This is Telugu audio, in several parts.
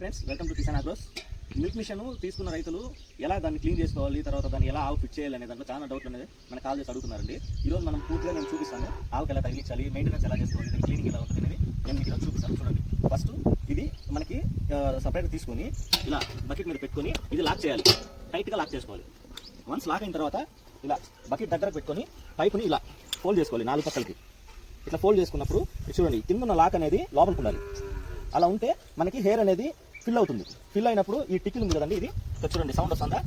Friends, welcome to Kisan Agros. Milk machine తీసుకున్న రైతులు ఎలా దాన్ని క్లీన్ చేసుకోవాలి, తర్వాత దాన్ని ఎలా ఆవు ఫిట్ చేయాలి అనే దాంట్లో చాలా డౌట్లు అనేది మనకు కాల్ చేసి అడుగుతున్నారండి. ఈరోజు మనం పూర్తిగా నేను చూపిస్తాను. ఆవుకి ఎలా తగిలించాలి, మెయింటెనెన్స్ ఎలా చేసుకోవాలి, క్లీనింగ్ ఎలా ఉంటుంది అనేది నేను మీకు ఈరోజు చూపిస్తాను. చూడండి, ఫస్ట్ ఇది మనకి సపరేట్గా తీసుకొని ఇలా బకెట్ మీద పెట్టుకొని ఇది లాక్ చేయాలి, టైట్గా లాక్ చేసుకోవాలి. వన్స్ లాక్ అయిన తర్వాత ఇలా బకెట్ దగ్గర పెట్టుకొని పైపుని ఇలా ఫోల్డ్ చేసుకోవాలి 4 పక్కలకి. ఇట్లా ఫోల్డ్ చేసుకున్నప్పుడు చూడండి, కింద ఉన్న లాక్ అనేది లోపలికి ఉండాలి. అలా ఉంటే మనకి హెయిర్ అనేది ఫిల్ అవుతుంది. ఫిల్ అయినప్పుడు ఈ టిక్కిల్ ఉంది కదండి, ఇది చూడండి సౌండ్ వస్తుందా,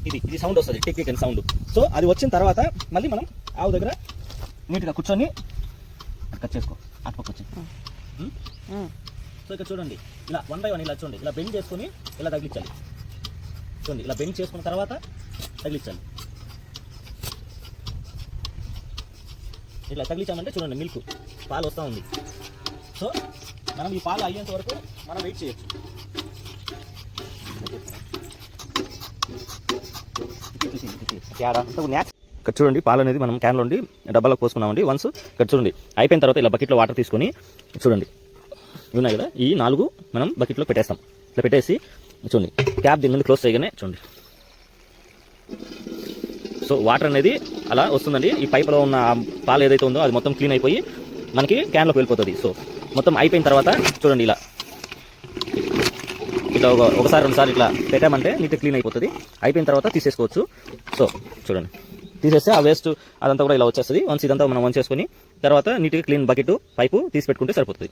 ఇది సౌండ్ వస్తుంది, టిక్ అని సౌండ్. సో అది వచ్చిన తర్వాత మళ్ళీ మనం ఆవు దగ్గర నీట్గా కూర్చొని కట్ చేసుకో, అటుపక్క వచ్చి. సో ఇక్కడ చూడండి, ఇలా 1 by 1 ఇలా చూడండి, ఇలా బెండ్ చేసుకొని ఇలా తగిలించాలి. చూడండి, ఇలా బెండ్ చేసుకున్న తర్వాత తగిలించాలి. ఇట్లా తగిలించామంటే చూడండి, మిల్క్ పాలు వస్తూ ఉంది. సో మనం ఈ పాలు అయ్యేంత వరకు మనం వెయిట్ చేయొచ్చు. ఇక్కడ చూడండి, పాలు అనేది మనం క్యాన్లో ఉండి డబ్బాలో పోసుకున్నామండి. వన్స్ ఇక్కడ చూడండి అయిపోయిన తర్వాత ఇలా బకెట్లో వాటర్ తీసుకొని చూడండి ఉన్నాయి కదా, ఈ 4 మనం బకెట్లో పెట్టేస్తాం. ఇట్లా పెట్టేసి చూడండి, క్యాప్ దీని మీద క్లోజ్ చేయగానే చూడండి, సో వాటర్ అనేది అలా వస్తుందండి. ఈ పైపులో ఉన్న పాలు ఏదైతే ఉందో అది మొత్తం క్లీన్ అయిపోయి మనకి క్యాన్లోకి వెళ్ళిపోతుంది. సో మొత్తం అయిపోయిన తర్వాత చూడండి, ఇలా ఇట్లా ఒకసారి 2 సార్లు ఇట్లా పెట్టామంటే నీట్గా క్లీన్ అయిపోతుంది. అయిపోయిన తర్వాత తీసేసుకోవచ్చు. సో చూడండి, తీసేస్తే ఆ వేస్ట్ అదంతా కూడా ఇలా వచ్చేస్తుంది. వన్స్ ఇదంతా మనం వంచేసుకొని తర్వాత నీట్గా క్లీన్ బకెట్ పైపు తీసి పెట్టుకుంటే సరిపోతుంది.